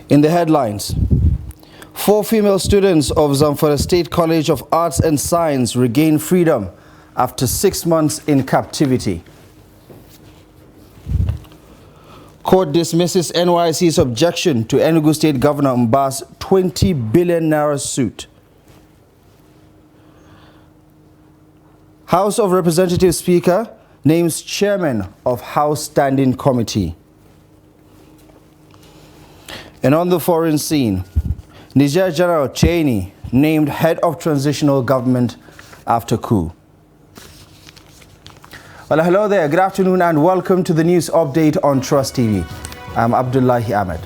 In the headlines, 4 female students of Zamfara State College of Arts and Science regain freedom after 6 months in captivity. Court dismisses NYSC's objection to Enugu State Governor Mba's 20 billion naira suit. House of Representatives Speaker names chairman of House Standing Committee. And on the foreign scene, Niger General Cheney named head of transitional government after coup. Well, hello there. Good afternoon and welcome to the news update on Trust TV. I'm Abdullahi Ahmed.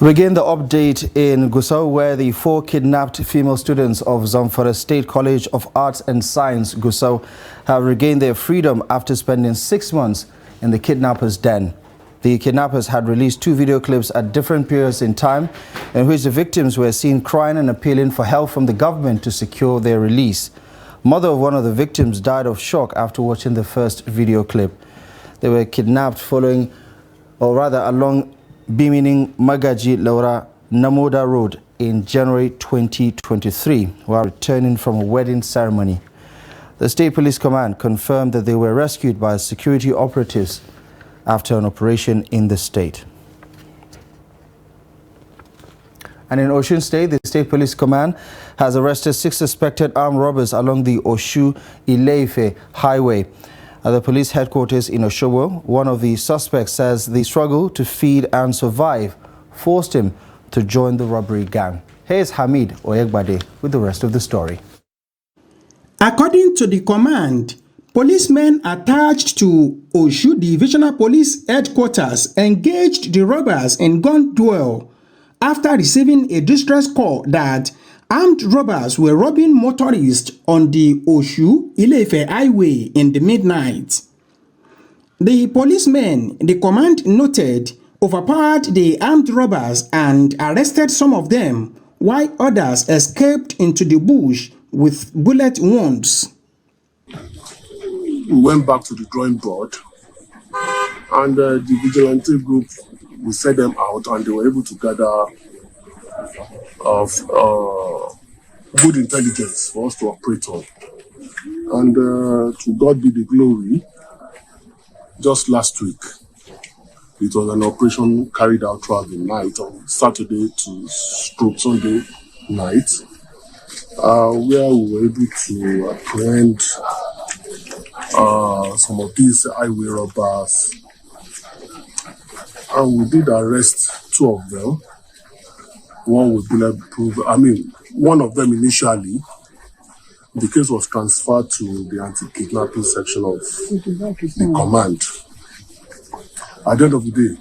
We begin the update in Gusau, where the 4 kidnapped female students of Zamfara State College of Arts and Science, Gusau, have regained their freedom after spending 6 months in the kidnappers' den. The kidnappers had released 2 video clips at different periods in time in which the victims were seen crying and appealing for help from the government to secure their release. Mother of one of the victims died of shock after watching the first video clip. They were kidnapped along Bimining Magaji Laura Namoda Road in January 2023 while returning from a wedding ceremony. The State Police Command confirmed that they were rescued by security operatives after an operation in the state. And in Osun State, the State Police Command has arrested 6 suspected armed robbers along the Oshu-Ile-Ife highway. At the police headquarters in Oshobo, one of the suspects says the struggle to feed and survive forced him to join the robbery gang. Here's Hamid Oyegbade with the rest of the story. According to the command, policemen attached to Oshu Divisional Police Headquarters engaged the robbers in gun duel after receiving a distress call that armed robbers were robbing motorists on the Oshu-Ile-Ife highway in the midnight. The policemen, the command noted, overpowered the armed robbers and arrested some of them, while others escaped into the bush with bullet wounds. We went back to the drawing board, and the vigilante group, we set them out, and they were able to gather good intelligence for us to operate on. And to God be the glory, just last week, it was an operation carried out throughout the night on Saturday to Sunday night, where we were able to apprehend some of these highway robbers, and we did arrest 2 of them. One with bulletproof. One of them initially, the case was transferred to the anti-kidnapping section of the command. At the end of the day,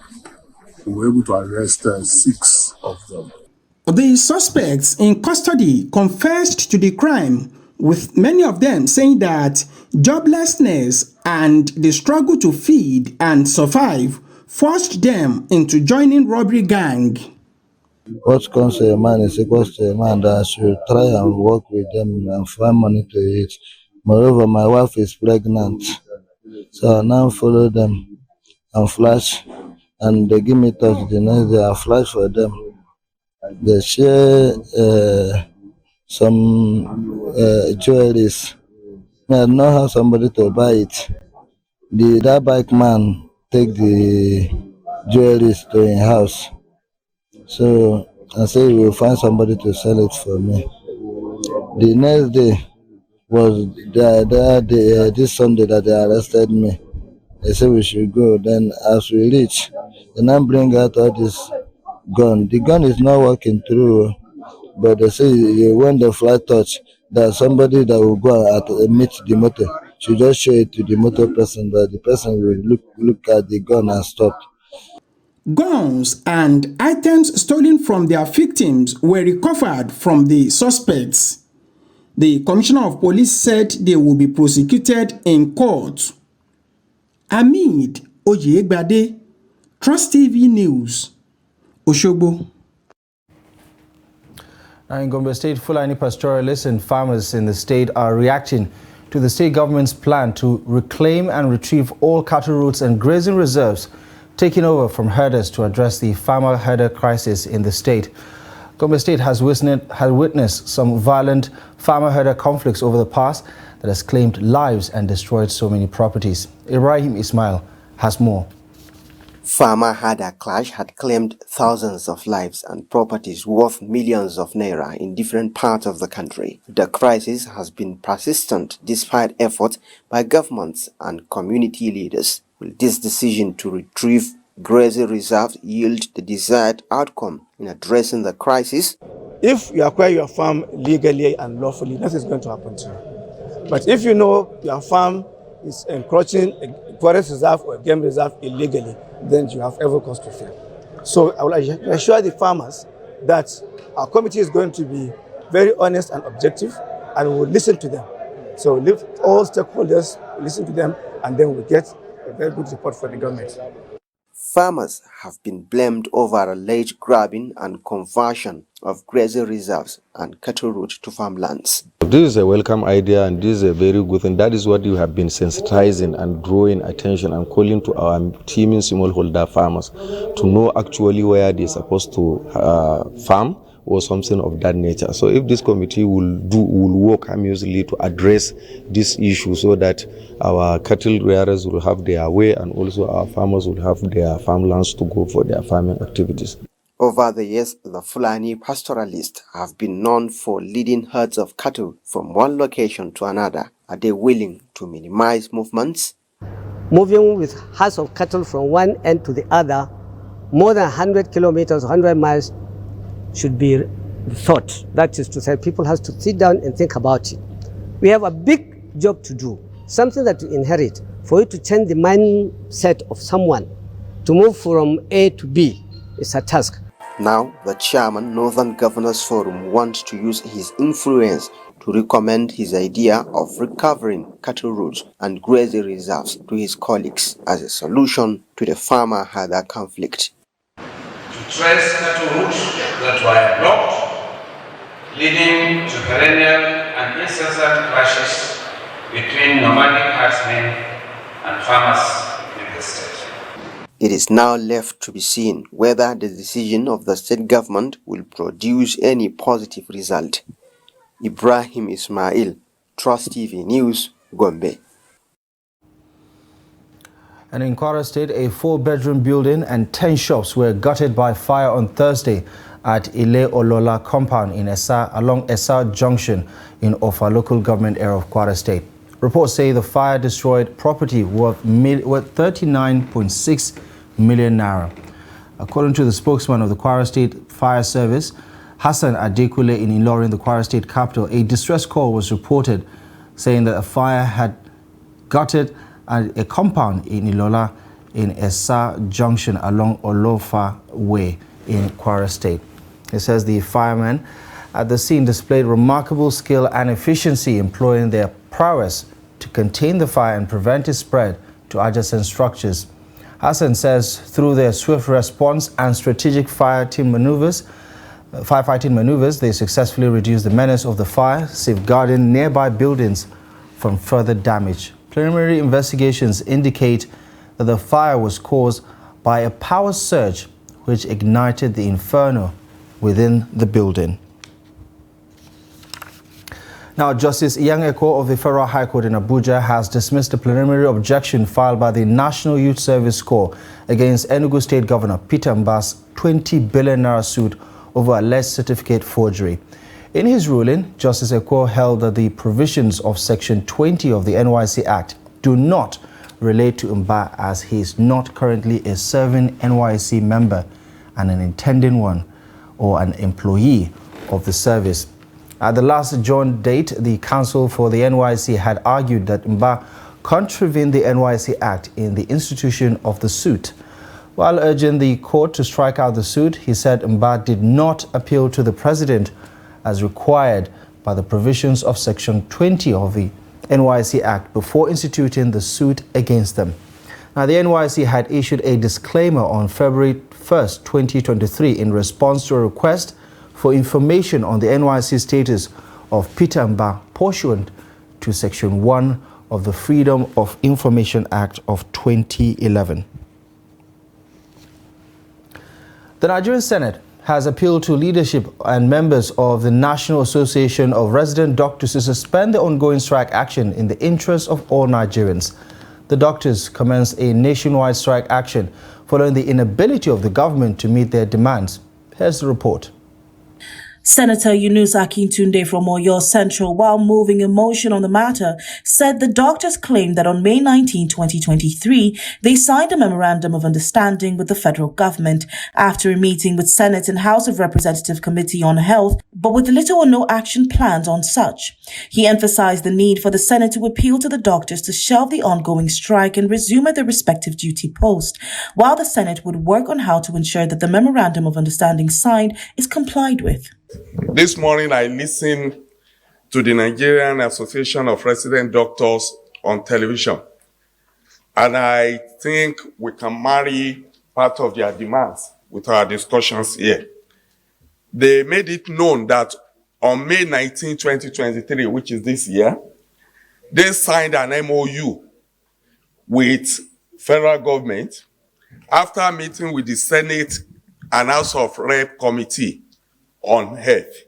we were able to arrest 6 of them. The suspects in custody confessed to the crime, with many of them saying that joblessness and the struggle to feed and survive forced them into joining robbery gang. What comes to a man is equals to a man that should try and work with them and find money to eat. Moreover, my wife is pregnant, so I now follow them and flash, and they give me touch. The next day I flash for them. They share some jewelries. I don't have somebody to buy it. That bike man take the jewelries to his house. So I say we will find somebody to sell it for me. The next day was this Sunday that they arrested me. They said we should go. Then as we reach, they now bring out all this gun. The gun is not working through, but they say when the flight touch, there's somebody that will go and meet the motor. Should just show it to the motor person, but the person will look at the gun and stop. Guns and items stolen from their victims were recovered from the suspects. The Commissioner of Police said they will be prosecuted in court. Hamid Oyegbade, Trust TV News, Oshobo. Now in Gombe State, Fulani pastoralists and farmers in the state are reacting to the state government's plan to reclaim and retrieve all cattle routes and grazing reserves taken over from herders to address the farmer-herder crisis in the state. Gombe State has witnessed some violent farmer-herder conflicts over the past that has claimed lives and destroyed so many properties. Ibrahim Ismail has more. Farmer-herder clash had claimed thousands of lives and properties worth millions of naira in different parts of the country. The crisis has been persistent despite efforts by governments and community leaders. Will this decision to retrieve grazing reserves yield the desired outcome in addressing the crisis? If you acquire your farm legally and lawfully, nothing is going to happen to you. But if you know your farm is encroaching a forest reserve or a game reserve illegally, then you have every cause to fear. So I will assure the farmers that our committee is going to be very honest and objective, and we will listen to them. So all stakeholders listen to them, and then we'll get a very good report for the government. Farmers have been blamed over alleged grabbing and conversion of grazing reserves and cattle routes to farmlands. This is a welcome idea and this is a very good thing. That is what you have been sensitizing and drawing attention and calling to our teaming smallholder farmers to know actually where they're supposed to farm or something of that nature. So if this committee will work aimlessly to address this issue so that our cattle rearers will have their way and also our farmers will have their farmlands to go for their farming activities. Over the years, the Fulani pastoralists have been known for leading herds of cattle from one location to another. Are they willing to minimize movements? Moving with herds of cattle from one end to the other, more than 100 kilometers, 100 miles, should be thought. That is to say, people have to sit down and think about it. We have a big job to do, something that you inherit. For you to change the mindset of someone to move from A to B is a task. Now, the chairman, Northern Governors Forum, wants to use his influence to recommend his idea of recovering cattle routes and grazing reserves to his colleagues as a solution to the farmer-herder conflict. To trace cattle routes that were blocked, leading to perennial and incessant clashes between nomadic herdsmen and farmers in the state. It is now left to be seen whether the decision of the state government will produce any positive result. Ibrahim Ismail, Trust TV News, Gombe. And in Kwara State, a 4-bedroom building and 10 shops were gutted by fire on Thursday at Ile Olola compound in along Esa Junction in Ofa local government area of Kwara State. Reports say the fire destroyed property worth 39.6 million naira. According to the spokesman of the Kwara State Fire Service, Hassan Adekule in Ilorin, the Kwara State capital, a distress call was reported saying that a fire had gutted a compound in Ilola in Esa Junction along Olofa Way in Kwara State. It says the firemen at the scene displayed remarkable skill and efficiency, employing their prowess to contain the fire and prevent its spread to adjacent structures. Hassan says through their swift response and strategic firefighting maneuvers, they successfully reduced the menace of the fire, safeguarding nearby buildings from further damage. Preliminary investigations indicate that the fire was caused by a power surge which ignited the inferno within the building. Now, Justice Inyang Eko of the Federal High Court in Abuja has dismissed a preliminary objection filed by the National Youth Service Corps against Enugu State Governor Peter Mbah's 20 billion naira suit over alleged certificate forgery. In his ruling, Justice Eko held that the provisions of Section 20 of the NYSC Act do not relate to Mbah, as he is not currently a serving NYSC member and an intending one or an employee of the service. At the last adjourned date, the counsel for the NYSC had argued that Mbah contravened the NYSC Act in the institution of the suit. While urging the court to strike out the suit, he said Mbah did not appeal to the president as required by the provisions of Section 20 of the NYSC Act before instituting the suit against them. Now, the NYSC had issued a disclaimer on February 1st, 2023 in response to a request for information on the NYSC status of Peter Mba pursuant to Section 1 of the Freedom of Information Act of 2011. The Nigerian Senate has appealed to leadership and members of the National Association of Resident Doctors to suspend the ongoing strike action in the interest of all Nigerians. The doctors commenced a nationwide strike action following the inability of the government to meet their demands. Here's the report. Senator Yunus Akintunde from Oyo Central, while moving a motion on the matter, said the doctors claimed that on May 19, 2023, they signed a memorandum of understanding with the federal government after a meeting with Senate and House of Representatives Committee on Health, but with little or no action planned on such. He emphasized the need for the Senate to appeal to the doctors to shelve the ongoing strike and resume at their respective duty post, while the Senate would work on how to ensure that the memorandum of understanding signed is complied with. This morning, I listened to the Nigerian Association of Resident Doctors on television, and I think we can marry part of their demands with our discussions here. They made it known that on May 19, 2023, which is this year, they signed an MOU with federal government after meeting with the Senate and House of Rep Committee on Health.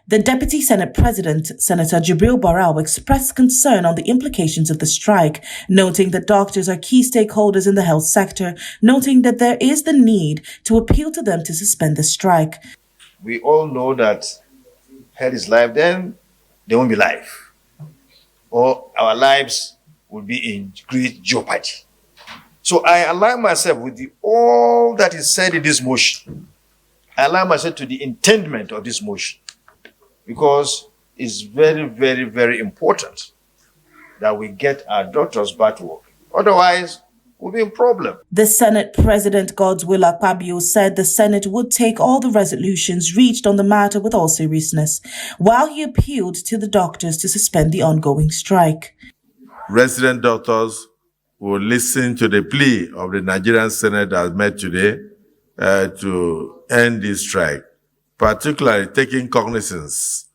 The Deputy Senate President, Senator Jibril Barau, expressed concern on the implications of the strike, noting that doctors are key stakeholders in the health sector, noting that there is the need to appeal to them to suspend the strike. We all know that health is life, then there won't be life, or our lives will be in great jeopardy. So I align myself with all that is said in this motion. I align myself to the intendment of this motion because it's very, very, very important that we get our doctors back to work. Otherwise, we'll be in problem. The Senate President Godswill Akpabio said the Senate would take all the resolutions reached on the matter with all seriousness, while he appealed to the doctors to suspend the ongoing strike. Resident doctors will listen to the plea of the Nigerian Senate as met today to end this strike, particularly taking cognizance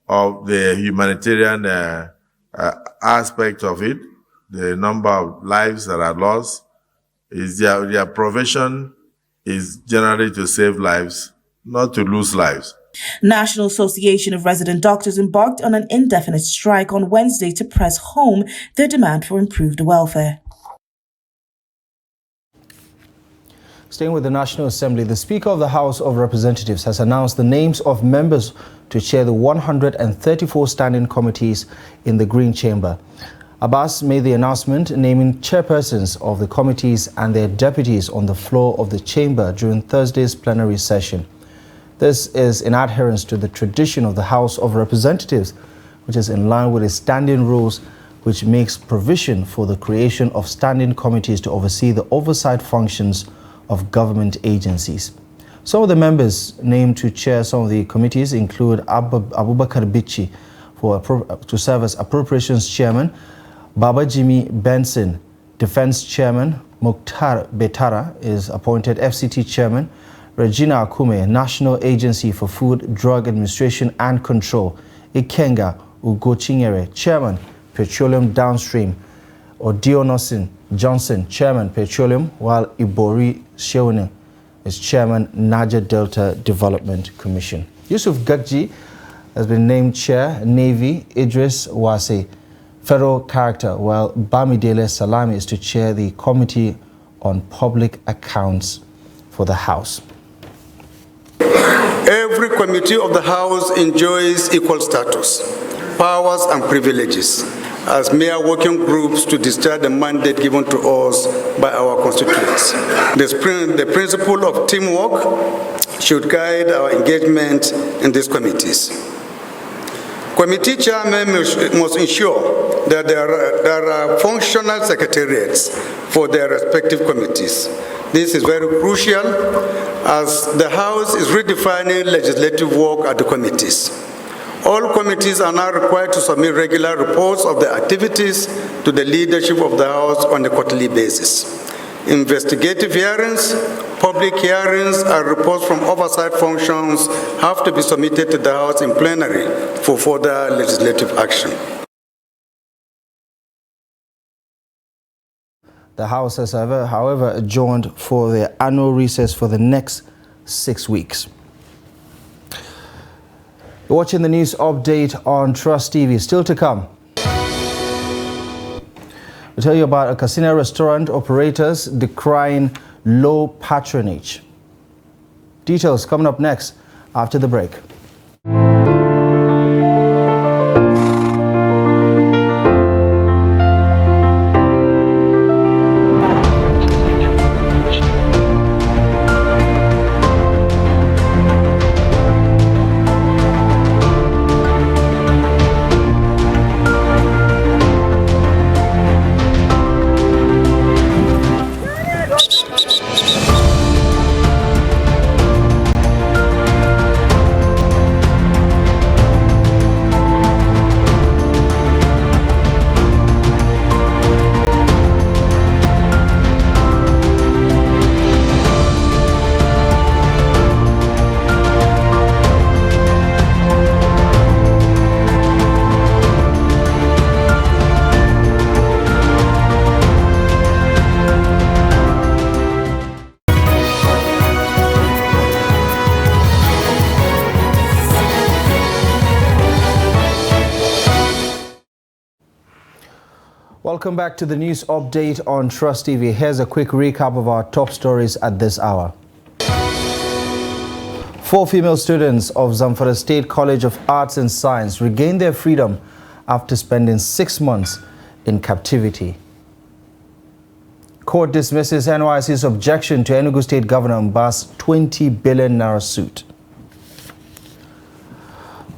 of the humanitarian aspect of it, the number of lives that are lost. Is their profession is generally to save lives, not to lose lives. National Association of Resident Doctors embarked on an indefinite strike on Wednesday to press home their demand for improved welfare. Staying with the National Assembly, the Speaker of the House of Representatives has announced the names of members to chair the 134 standing committees in the Green Chamber. Abbas made the announcement naming chairpersons of the committees and their deputies on the floor of the chamber during Thursday's plenary session. This is in adherence to the tradition of the House of Representatives, which is in line with its standing rules, which makes provision for the creation of standing committees to oversee the oversight functions of government agencies. Some of the members named to chair some of the committees include Abubakar Bichi to serve as Appropriations Chairman, Baba Jimmy Benson, Defense Chairman, Mukhtar Betara is appointed FCT Chairman, Regina Akume, National Agency for Food, Drug Administration and Control, Ikenga Ugochinyere, Chairman, Petroleum Downstream, Odionosin Johnson, Chairman, Petroleum, while Ibori Shewne is Chairman, Niger Delta Development Commission. Yusuf Gagji has been named Chair, Navy, Idris Wase, Federal Character, while Bamidele Salami is to chair the Committee on Public Accounts for the House. Every committee of the House enjoys equal status, powers and privileges as mere working groups to discharge the mandate given to us by our constituents. The principle of teamwork should guide our engagement in these committees. Committee chairmen must ensure that there are functional secretariats for their respective committees. This is very crucial as the House is redefining legislative work at the committees. All committees are now required to submit regular reports of their activities to the leadership of the House on a quarterly basis. Investigative hearings, public hearings, and reports from oversight functions have to be submitted to the House in plenary for further legislative action. The House has, however, adjourned for their annual recess for the next 6 weeks. You're watching the news update on Trust TV. Still to come, we'll tell you about a casino restaurant operators decrying low patronage. Details coming up next after the break. Welcome back to the news update on Trust TV. Here's a quick recap of our top stories at this hour. 4 female students of Zamfara State College of Arts and Science regained their freedom after spending 6 months in captivity. Court dismisses NYSC's objection to Enugu State Governor Mba's 20 billion naira suit.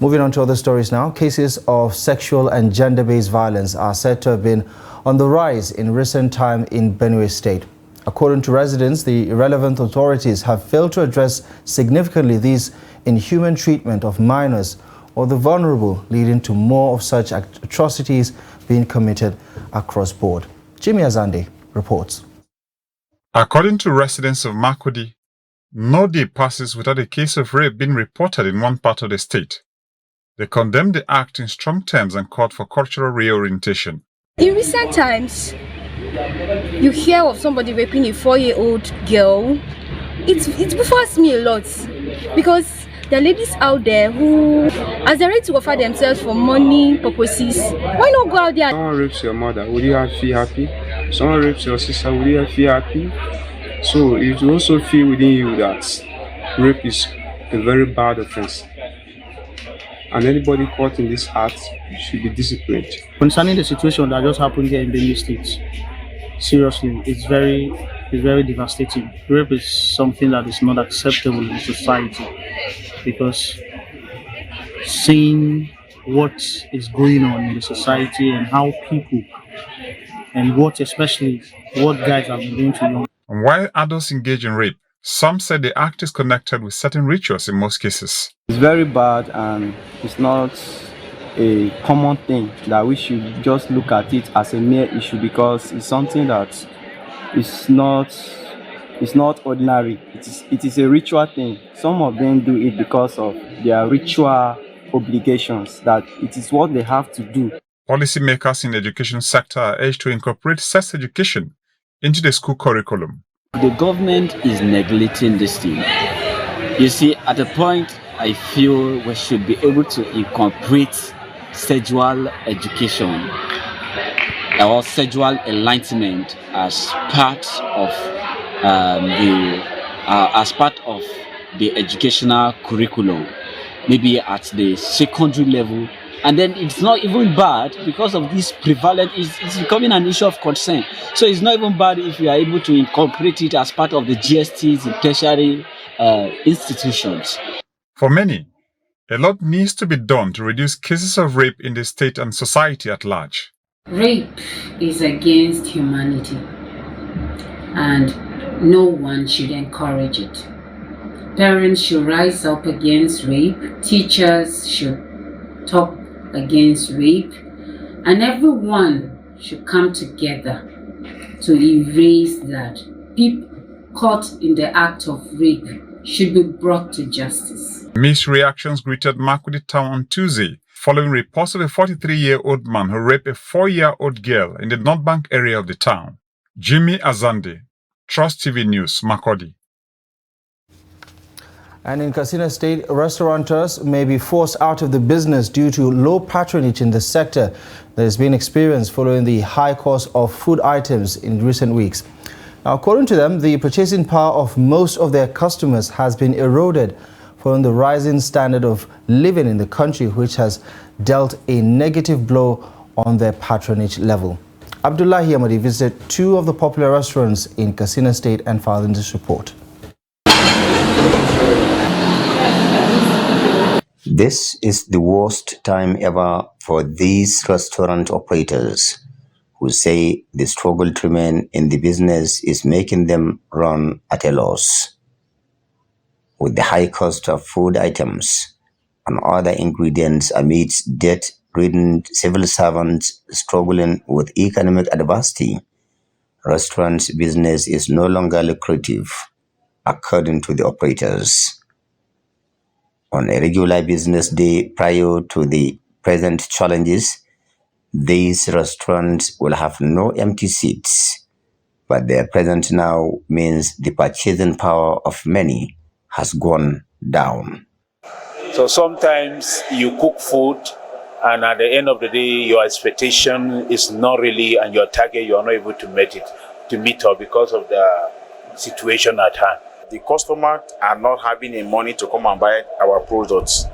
Moving on to other stories now, cases of sexual and gender-based violence are said to have been on the rise in recent time in Benue State. According to residents, the irrelevant authorities have failed to address significantly these inhuman treatment of minors or the vulnerable, leading to more of such atrocities being committed across board. Jimmy Azande reports. According to residents of Makurdi, no day passes without a case of rape being reported in one part of the state. They condemned the act in strong terms and called for cultural reorientation. In recent times, you hear of somebody raping a 4-year-old girl. It baffles me a lot because there are ladies out there who, as they're ready to offer themselves for money purposes, why not go out there? Someone rapes your mother, would you feel happy? Someone rapes your sister, would you feel happy? So you also feel within you that rape is a very bad offense. And anybody caught in this act should be disciplined. Concerning the situation that just happened here in Benue State, seriously, it's very devastating. Rape is something that is not acceptable in society because seeing what is going on in the society and how people and what guys have been doing to young. And while adults engage in rape, some said the act is connected with certain rituals in most cases. It's very bad and it's not a common thing that we should just look at it as a mere issue because it's something that is not ordinary. It is a ritual thing. Some of them do it because of their ritual obligations, that it is what they have to do. Policymakers in the education sector are urged to incorporate sex education into the school curriculum. The government is neglecting this thing. You see, at a point, I feel we should be able to incorporate sexual education or sexual enlightenment as part of the educational curriculum, maybe at the secondary level. And then it's not even bad because of this prevalent, it's becoming an issue of concern. So it's not even bad if you are able to incorporate it as part of the GSTs in tertiary institutions. For many, a lot needs to be done to reduce cases of rape in the state and society at large. Rape is against humanity, and no one should encourage it. Parents should rise up against rape, teachers should talk against rape, and everyone should come together to erase that. people caught in the act of rape should be brought to justice. Mixed reactions greeted Makurdi town on Tuesday, following reports of a 43-year-old man who raped a 4-year-old girl in the North Bank area of the town. Jimmy Azande, Trust TV News, Makurdi. And in Katsina State, restaurateurs may be forced out of the business due to low patronage in the sector that has been experienced following the high cost of food items in recent weeks. Now, according to them, the purchasing power of most of their customers has been eroded following the rising standard of living in the country, which has dealt a negative blow on their patronage level. Abdullahi Amadi visited two of the popular restaurants in Katsina State and filed in this report. This is the worst time ever for these restaurant operators, who say the struggle to remain in the business is making them run at a loss. With the high cost of food items and other ingredients amidst debt-ridden civil servants struggling with economic adversity, restaurant business is no longer lucrative, according to the operators. On a regular business day prior to the present challenges, these restaurants will have no empty seats, but their presence now means the purchasing power of many has gone down. So sometimes you cook food and at the end of the day, your expectation is not really, and your target, you are not able to meet up because of the situation at hand. The customers are not having the money to come and buy our products.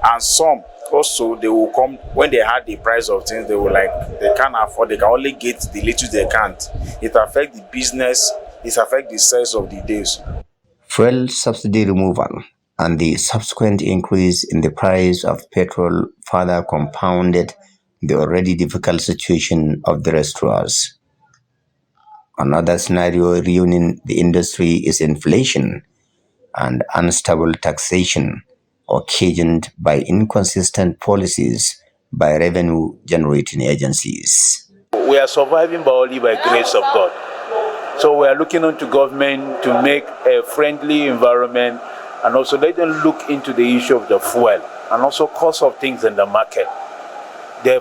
And some also, they will come, when they had the price of things, they will they can't afford, they can only get the little they can't. It affects the business, it affects the sales of the days. Fuel subsidy removal and the subsequent increase in the price of petrol further compounded the already difficult situation of the restaurants. Another scenario ruining the industry is inflation and unstable taxation occasioned by inconsistent policies by revenue-generating agencies. We are surviving only by grace of God. So we are looking onto government to make a friendly environment, and also let them look into the issue of the fuel and also cost of things in the market. The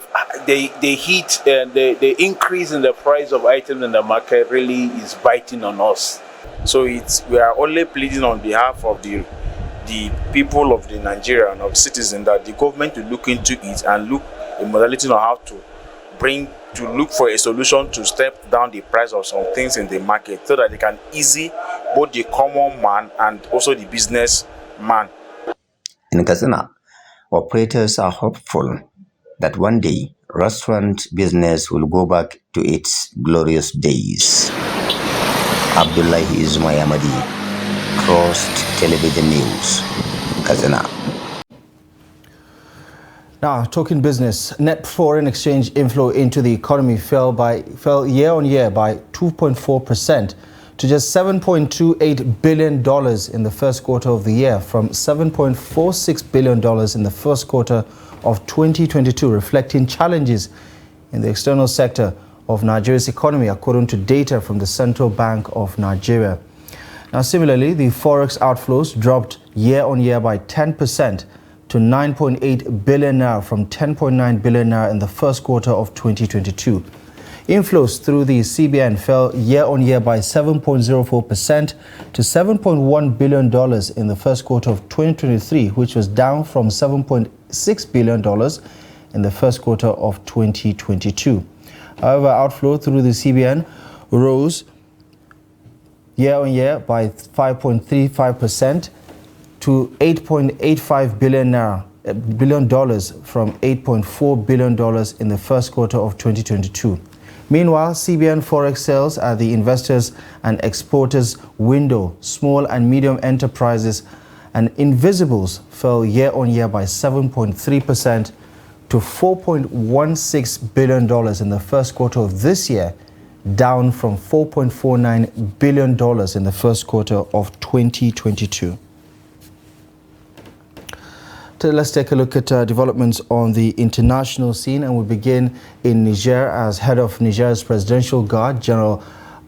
increase in the price of items in the market really is biting on us. So we are only pleading on behalf of the people of the Nigeria and of citizens that the government to look into it and look a modality on how to look for a solution to step down the price of some things in the market so that they can ease both the common man and also the business man. In Katsina, operators are hopeful that one day restaurant business will go back to its glorious days. Abdullahi Ismail Amadi, Trust Television News, Katsina. Now, talking business, net foreign exchange inflow into the economy fell year on year by 2.4% to just $7.28 billion in the first quarter of the year from $7.46 billion in the first quarter of 2022, reflecting challenges in the external sector of Nigeria's economy, according to data from the Central Bank of Nigeria. Now, similarly, the forex outflows dropped year on year by 10% to 9.8 billion naira from 10.9 billion naira in the first quarter of 2022. Inflows through the CBN fell year on year by 7.04% to $7.1 billion in the first quarter of 2023, which was down from $7.6 billion in the first quarter of 2022. However, outflow through the CBN rose year on year by 5.35% to $8.85 billion from $8.4 billion in the first quarter of 2022. Meanwhile, CBN Forex sales at the investors and exporters window, small and medium enterprises and invisibles fell year on year by 7.3% to $4.16 billion in the first quarter of this year, down from $4.49 billion in the first quarter of 2022. Let's take a look at developments on the international scene, and we begin in Niger as head of Niger's Presidential Guard, General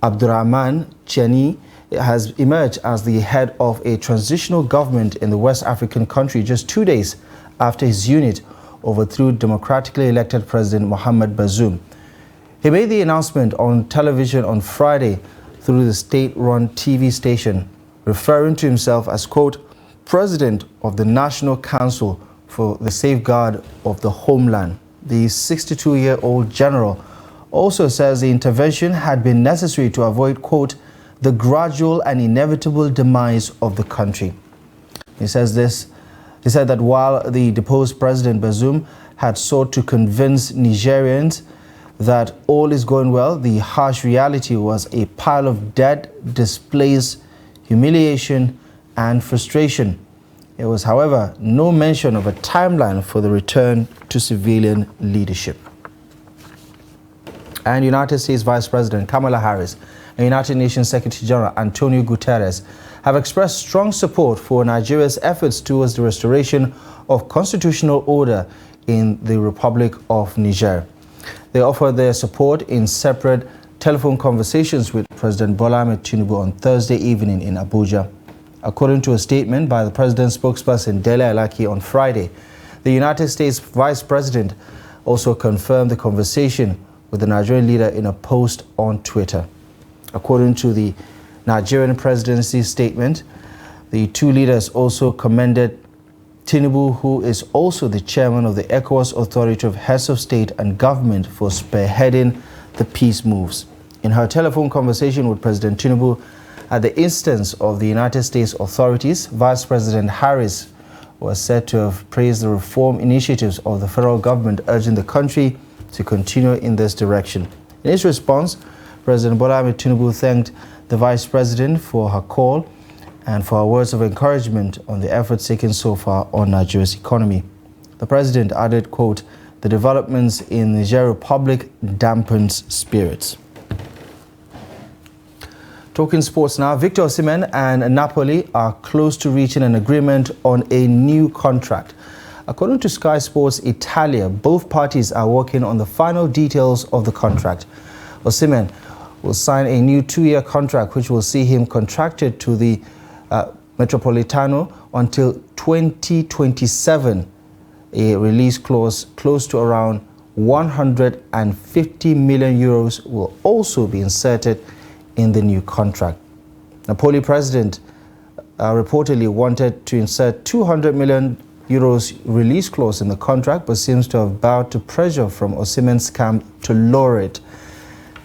Abdurrahman Chani has emerged as the head of a transitional government in the West African country just 2 days after his unit overthrew democratically elected President Mohamed Bazoum. He made the announcement on television on Friday through the state-run TV station, referring to himself as, quote, President of the National Council for the Safeguard of the Homeland. The 62-year-old general also says the intervention had been necessary to avoid, quote, the gradual and inevitable demise of the country. He said that while the deposed President Bazoum had sought to convince Nigerians that all is going well, the harsh reality was a pile of dead, displaced, humiliation and frustration. There was, however, no mention of a timeline for the return to civilian leadership. And United States Vice President Kamala Harris and United Nations Secretary General Antonio Guterres have expressed strong support for Nigeria's efforts towards the restoration of constitutional order in the Republic of Niger. They offered their support in separate telephone conversations with President Bola Ahmed Tinubu on Thursday evening in Abuja. According to a statement by the president's spokesperson Dele Alaki on Friday, the United States Vice President also confirmed the conversation with the Nigerian leader in a post on Twitter. According to the Nigerian presidency statement, the two leaders also commended Tinubu, who is also the chairman of the ECOWAS Authority of Heads of State and Government, for spearheading the peace moves. In her telephone conversation with President Tinubu, at the instance of the United States authorities, Vice President Harris was said to have praised the reform initiatives of the federal government, urging the country to continue in this direction. In his response, President Bola Ahmed Tinubu thanked the Vice President for her call and for her words of encouragement on the efforts taken so far on Nigeria's economy. The President added, quote, the developments in the Niger Republic dampens spirits. Talking sports now, Victor Osimhen and Napoli are close to reaching an agreement on a new contract. According to Sky Sports Italia, both parties are working on the final details of the contract. Osimhen will sign a new 2-year contract which will see him contracted to the Metropolitano until 2027. A release clause close to around 150 million euros will also be inserted in the new contract. Napoli president reportedly wanted to insert 200 million euros release clause in the contract, but seems to have bowed to pressure from Osimhen's camp to lower it.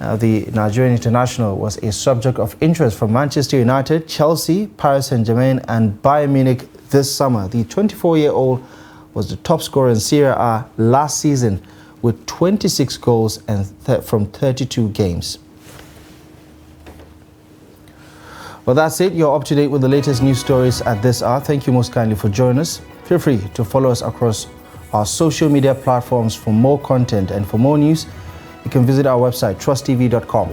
The Nigerian international was a subject of interest from Manchester United, Chelsea, Paris Saint-Germain and Bayern Munich this summer. The 24-year-old was the top scorer in Serie A last season with 26 goals and from 32 games. Well, that's it. You're up to date with the latest news stories at this hour. Thank you most kindly for joining us. Feel free to follow us across our social media platforms for more content, and for more news, you can visit our website, trusttv.com.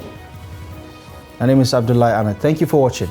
My name is Abdullah Ahmed. Thank you for watching.